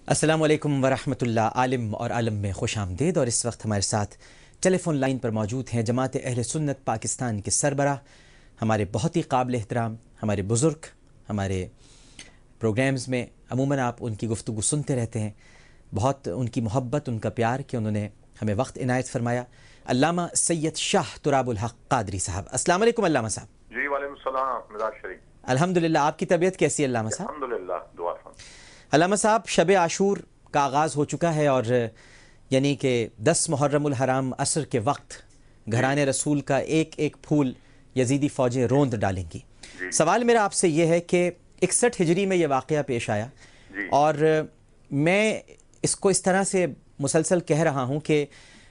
السلام علیکم ورحمۃ اللہ عالم اور عالم میں خوش آمدید۔ اور اس وقت ہمارے ساتھ ٹیلی فون لائن پر موجود ہیں جماعت اہل سنت پاکستان کے سربراہ، ہمارے بہت ہی قابل احترام ہمارے بزرگ، ہمارے پروگرامز میں عموماً آپ ان کی گفتگو سنتے رہتے ہیں، بہت ان کی محبت، ان کا پیار کہ انہوں نے ہمیں وقت عنایت فرمایا، علامہ سید شاہ تراب الحق قادری صاحب۔ السلام علیکم علامہ صاحب۔ جی وعلیکم السلام مزاج شریف۔ الحمدللہ، آپ کی طبیعت کیسی ہے علامہ صاحب؟ الحمدللہ، دعا۔ علامہ صاحب، شب عاشور کا آغاز ہو چکا ہے اور یعنی کہ 10 محرم الحرام عصر کے وقت گھرانے رسول کا ایک ایک پھول یزیدی فوجیں روند ڈالیں گی۔ سوال میرا آپ سے یہ ہے کہ 61 ہجری میں یہ واقعہ پیش آیا، اور میں اس کو اس طرح سے مسلسل کہہ رہا ہوں کہ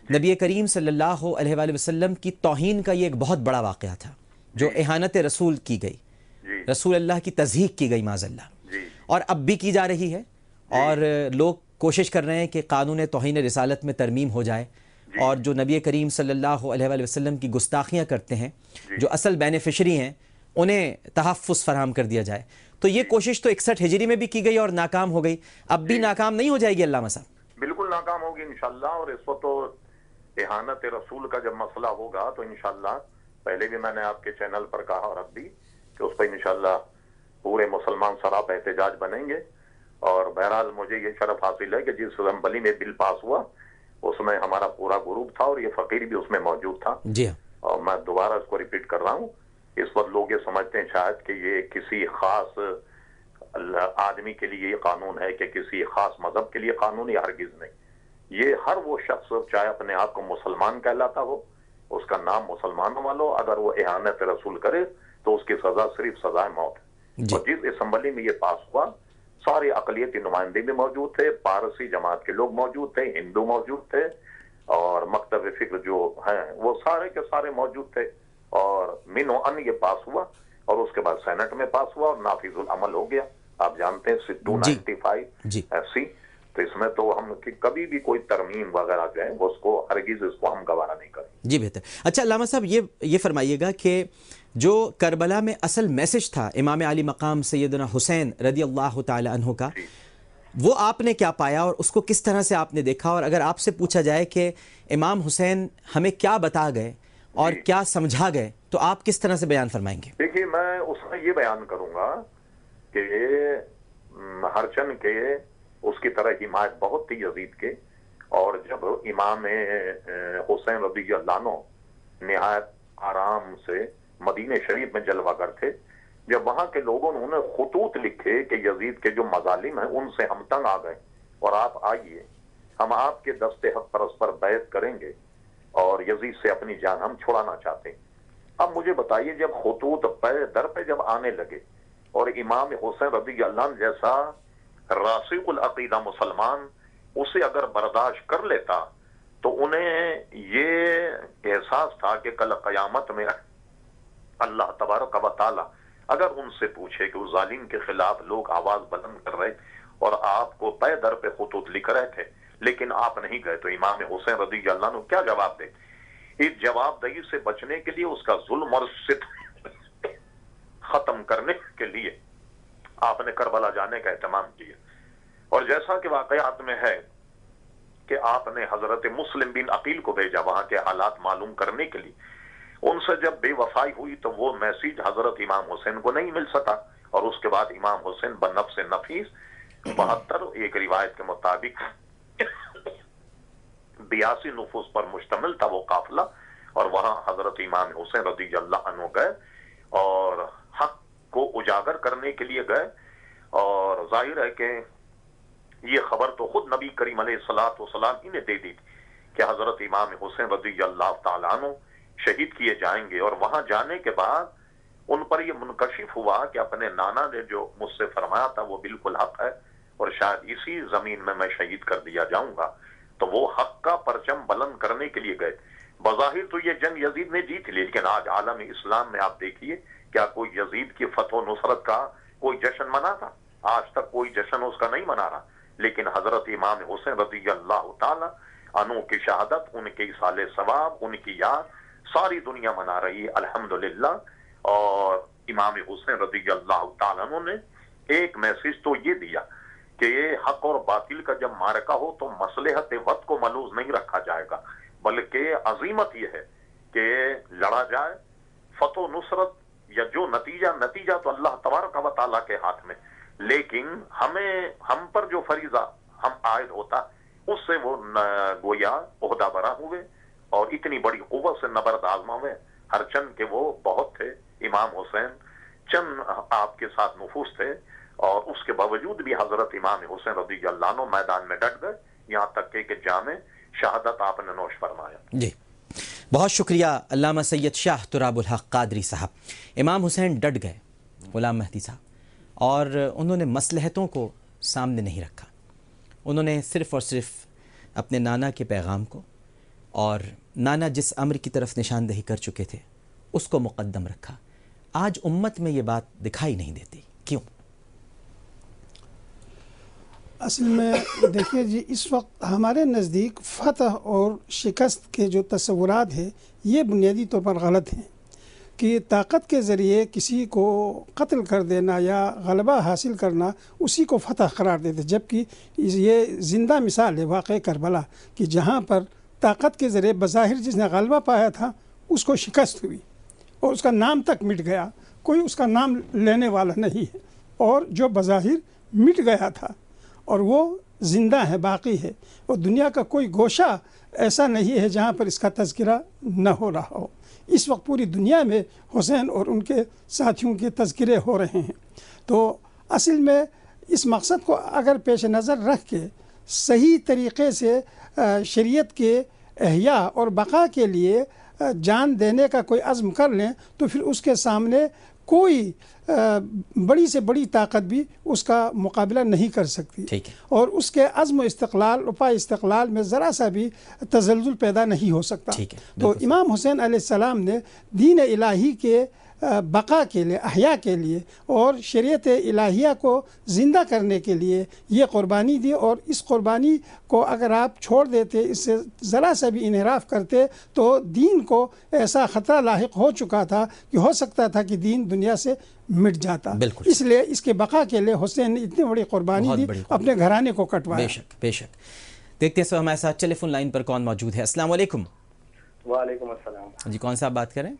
نبی کریم صلی اللہ علیہ وآلہ وسلم کی توہین کا یہ ایک بہت بڑا واقعہ تھا جو اہانت رسول کی گئی، رسول اللہ کی تضحیق کی گئی معاذ اللہ، اور اب بھی کی جا رہی ہے، اور لوگ کوشش کر رہے ہیں کہ قانون توہین رسالت میں ترمیم ہو جائے، اور جو نبی کریم صلی اللہ علیہ وآلہ وسلم کی گستاخیاں کرتے ہیں، جو اصل بینیفیشری ہیں، انہیں تحفظ فراہم کر دیا جائے۔ تو یہ کوشش تو 61 ہجری میں بھی کی گئی اور ناکام ہو گئی، اب بھی ناکام نہیں ہو جائے گی علامہ صاحب؟ بالکل ناکام ہوگی انشاءاللہ۔ اور اس وقت تو اہانت رسول کا جب مسئلہ ہوگا تو انشاءاللہ، پہلے بھی میں نے آپ کے چینل پر کہا اور اب بھی، کہ اس پر انشاءاللہ پورے مسلمان سراپا احتجاج بنیں گے۔ اور بہرحال مجھے یہ شرف حاصل ہے کہ جس اسمبلی میں بل پاس ہوا اس میں ہمارا پورا گروپ تھا اور یہ فقیر بھی اس میں موجود تھا۔ جی ہاں، اور میں دوبارہ اس کو ریپیٹ کر رہا ہوں، اس وقت لوگ یہ سمجھتے ہیں شاید کہ یہ کسی خاص آدمی کے لیے یہ قانون ہے کہ کسی خاص مذہب کے لیے قانون، یہ ہرگز نہیں۔ یہ ہر وہ شخص چاہے اپنے آپ کو مسلمان کہلاتا ہو، اس کا نام مسلمان والو، اگر وہ اہانت رسول کرے تو اس کی سزا صرف سزائے موت ہے۔ اور جس اسمبلی میں یہ پاس ہوا، سارے اقلیتی نمائندے بھی موجود تھے، پارسی جماعت کے لوگ موجود تھے، ہندو موجود تھے، اور مکتب فکر جو ہیں وہ سارے کے سارے موجود تھے، اور من و ان یہ پاس ہوا، اور اس کے بعد سینٹ میں پاس ہوا اور نافذ العمل ہو گیا۔ آپ جانتے ہیں 295 ایسی، تو اس میں تو ہم کبھی بھی کوئی ترمیم وغیرہ جو ہے اس کو ہرگز اس کو ہم گوارا نہیں کریں۔ جی بہتر۔ اچھا علامہ صاحب، یہ فرمائیے گا کہ جو کربلا میں اصل میسج تھا امام علی مقام سیدنا حسین رضی اللہ تعالی عنہ کا، وہ آپ نے کیا پایا اور اس کو کس طرح سے آپ نے دیکھا؟ اور اگر آپ سے پوچھا جائے کہ امام حسین ہمیں کیا بتا گئے اور کیا سمجھا گئے تو آپ کس طرح سے بیان فرمائیں گے؟ دیکھیے، میں اس میں یہ بیان کروں گا کہ ہرچند کے اس کی طرح حمایت بہت تھی یزید کے، اور جب امام حسین رضی اللہ عنہ نہایت آرام سے مدینہ شریف میں جلوہ گر تھے، جب وہاں کے لوگوں نے انہیں خطوط لکھے کہ یزید کے جو مظالم ہیں ان سے ہم تنگ آ گئے، اور آپ آئیے، ہم آپ کے دست حق پرست پر بیعت کریں گے، اور یزید سے اپنی جان ہم چھڑانا چاہتے ہیں۔ اب مجھے بتائیے، جب خطوط پہ در پہ جب آنے لگے، اور امام حسین رضی اللہ عنہ جیسا راسخ العقیدہ مسلمان اسے اگر برداشت کر لیتا تو انہیں یہ احساس تھا کہ کل قیامت میں اللہ تبارک و تعالی اگر ان سے پوچھے کہ اس ظالم کے خلاف لوگ آواز بلند کر رہے اور آپ کو پے در پہ خطوط لکھ رہے تھے لیکن آپ نہیں گئے، تو امام حسین رضی اللہ عنہ کیا جواب دے؟ اس جواب دہی سے بچنے کے لیے، اس کا ظلم اور ستم ختم کرنے کے لیے آپ نے کربلا جانے کا اہتمام کیا۔ اور جیسا کہ واقعات میں ہے کہ آپ نے حضرت مسلم بن عقیل کو بھیجا وہاں کے حالات معلوم کرنے کے لیے، ان سے جب بے وفائی ہوئی تو وہ میسیج حضرت امام حسین کو نہیں مل سکا، اور اس کے بعد امام حسین بنفس نفیس 72 ایک روایت کے مطابق 82 نفوس پر مشتمل تھا وہ قافلہ، اور وہاں حضرت امام حسین رضی اللہ عنہ گئے اور حق کو اجاگر کرنے کے لیے گئے۔ اور ظاہر ہے کہ یہ خبر تو خود نبی کریم علیہ الصلوۃ والسلام ہی نے دے دی تھی کہ حضرت امام حسین رضی اللہ تعالیٰ عنہ شہید کیے جائیں گے، اور وہاں جانے کے بعد ان پر یہ منکشف ہوا کہ اپنے نانا نے جو مجھ سے فرمایا تھا وہ بالکل حق ہے، اور شاید اسی زمین میں شہید کر دیا جاؤں گا، تو وہ حق کا پرچم بلند کرنے کے لیے گئے۔ بظاہر تو یہ جنگ یزید نے جیت لی، لیکن آج عالم اسلام میں آپ دیکھیے کیا کوئی یزید کی فتح و نصرت کا کوئی جشن منا تھا؟ آج تک کوئی جشن اس کا نہیں منا رہا، لیکن حضرت امام حسین رضی اللہ تعالی عنہ کی شہادت، ان کے ایصال ثواب، ان کی یاد ساری دنیا منا رہی ہے الحمدللہ۔ اور امام حسین رضی اللہ تعالیٰ عنہ نے ایک میسج تو یہ دیا کہ حق اور باطل کا جب معرکہ ہو تو مصلحت وقت کو ملوز نہیں رکھا جائے گا، بلکہ عظیمت یہ ہے کہ لڑا جائے، فتح و نصرت یا جو نتیجہ تو اللہ تبارک و تعالیٰ کے ہاتھ میں، لیکن ہم پر جو فریضہ ہم عائد ہوتا اس سے وہ گویا عہدہ برا ہوئے اور اتنی بڑی قوت سے نبرد آزما ہوئے، ہرچند کہ وہ بہت تھے، امام حسین چند آپ کے ساتھ نفوس تھے، اور اس کے باوجود بھی حضرت امام حسین رضی اللہ عنہ میدان میں ڈٹ گئے، یہاں تک کہ جامع شہادت آپ نے نوش فرمایا۔ جی بہت شکریہ علامہ سید شاہ تراب الحق قادری صاحب۔ امام حسین ڈٹ گئے غلام مہدی صاحب، اور انہوں نے مصلحتوں کو سامنے نہیں رکھا، انہوں نے صرف اور صرف اپنے نانا کے پیغام کو، اور نانا جس امر کی طرف نشاندہی کر چکے تھے اس کو مقدم رکھا۔ آج امت میں یہ بات دکھائی نہیں دیتی، کیوں؟ اصل میں دیکھیے جی، اس وقت ہمارے نزدیک فتح اور شکست کے جو تصورات ہیں یہ بنیادی طور پر غلط ہیں، کہ طاقت کے ذریعے کسی کو قتل کر دینا یا غلبہ حاصل کرنا اسی کو فتح قرار دیتے، جبکہ یہ زندہ مثال ہے واقعہ کربلا کہ جہاں پر طاقت کے ذریعے بظاہر جس نے غلبہ پایا تھا اس کو شکست ہوئی اور اس کا نام تک مٹ گیا، کوئی اس کا نام لینے والا نہیں ہے، اور جو بظاہر مٹ گیا تھا اور وہ زندہ ہے، باقی ہے، اور دنیا کا کوئی گوشہ ایسا نہیں ہے جہاں پر اس کا تذکرہ نہ ہو رہا ہو۔ اس وقت پوری دنیا میں حسین اور ان کے ساتھیوں کے تذکرے ہو رہے ہیں۔ تو اصل میں اس مقصد کو اگر پیش نظر رکھ کے صحیح طریقے سے شریعت کے احیاء اور بقا کے لیے جان دینے کا کوئی عزم کر لیں تو پھر اس کے سامنے کوئی بڑی سے بڑی طاقت بھی اس کا مقابلہ نہیں کر سکتی، اور اس کے عزم و استقلال پائے استقلال میں ذرا سا بھی تزلزل پیدا نہیں ہو سکتا۔ تو امام حسین علیہ السلام نے دین الہی کے بقا کے لیے، احیاء کے لیے اور شریعت الہیہ کو زندہ کرنے کے لیے یہ قربانی دی، اور اس قربانی کو اگر آپ چھوڑ دیتے، اس سے ذرا سا بھی انحراف کرتے تو دین کو ایسا خطرہ لاحق ہو چکا تھا کہ ہو سکتا تھا کہ دین دنیا سے مٹ جاتا۔ اس لیے اس کے بقا کے لیے حسین نے اتنی بڑی قربانی دی، اپنے گھرانے کو کٹوایا۔ بے شک۔ دیکھتے ہیں ہمارے ساتھ ٹیلی فون لائن پر کون موجود ہے۔ السلام علیکم۔ وعلیکم السلام جی، کون صاحب بات کریں؟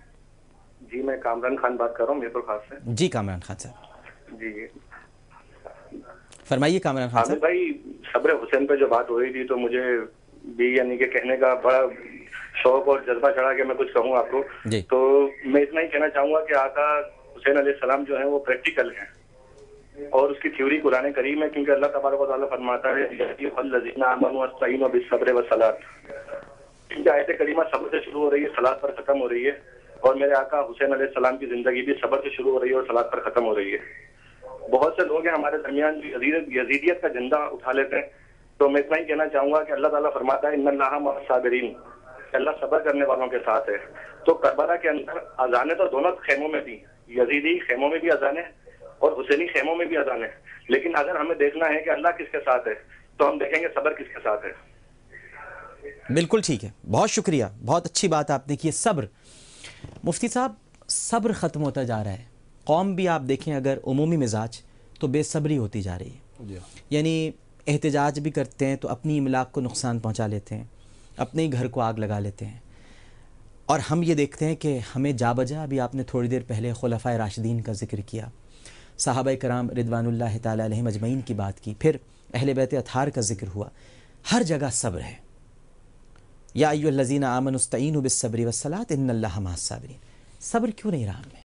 جی میں کامران خان بات کر رہا ہوں میرپور خاص سے۔ جی کامران خان صاحب، جی فرمائیے کامران خان صاحب۔ بھائی صبر حسین پہ جو بات ہو رہی تھی تو مجھے بھی یعنی کہ کہنے کا بڑا شوق اور جذبہ چڑھا کہ میں کچھ کہوں آپ کو، تو میں اتنا ہی کہنا چاہوں گا کہ آقا حسین علیہ السلام جو ہیں وہ پریکٹیکل ہیں، اور اس کی تھیوری قرآن کریم ہے، کیونکہ اللہ تبارک و تعالیٰ فرماتا ہے الذین آمنوا واستعینوا بالصبر والصلاۃ۔ آیت کریمہ صبر سے شروع ہو رہی ہے، صلاۃ پر ختم ہو رہی ہے، اور میرے آقا حسین علیہ السلام کی زندگی بھی صبر سے شروع ہو رہی ہے اور صلاۃ پر ختم ہو رہی ہے۔ بہت سے لوگ ہیں ہمارے درمیان جو یزیدیت کا جھنڈا اٹھا لیتے ہیں، تو میں اتنا ہی کہنا چاہوں گا کہ اللہ تعالیٰ فرماتا ہے ان اللہ مع الصابرین، اللہ صبر کرنے والوں کے ساتھ ہے۔ تو کربلا کے اندر اذانیں تو دونوں خیموں میں تھیں، یزیدی خیموں میں بھی اذانیں اور حسینی خیموں میں بھی اذانیں، لیکن اگر ہمیں دیکھنا ہے کہ اللہ کس کے ساتھ ہے تو ہم دیکھیں گے صبر کس کے ساتھ ہے۔ بالکل ٹھیک ہے، بہت شکریہ، بہت اچھی بات آپ نے کی۔ صبر، مفتی صاحب صبر ختم ہوتا جا رہا ہے، قوم بھی آپ دیکھیں اگر عمومی مزاج تو بے صبری ہوتی جا رہی ہے، یعنی احتجاج بھی کرتے ہیں تو اپنی املاک کو نقصان پہنچا لیتے ہیں، اپنے ہی گھر کو آگ لگا لیتے ہیں، اور ہم یہ دیکھتے ہیں کہ ہمیں جا بجا، ابھی آپ نے تھوڑی دیر پہلے خلفائے راشدین کا ذکر کیا، صحابہ کرام رضوان اللہ تعالی علیہم اجمعین کی بات کی، پھر اہل بیت اطہار کا ذکر ہوا، ہر جگہ صبر ہے۔ یا ایھا الذین آمنوا استعینوا بالصبر والصلاۃ ان اللہ مع الصابرین۔ صبر کیوں نہیں رہا ہمیں؟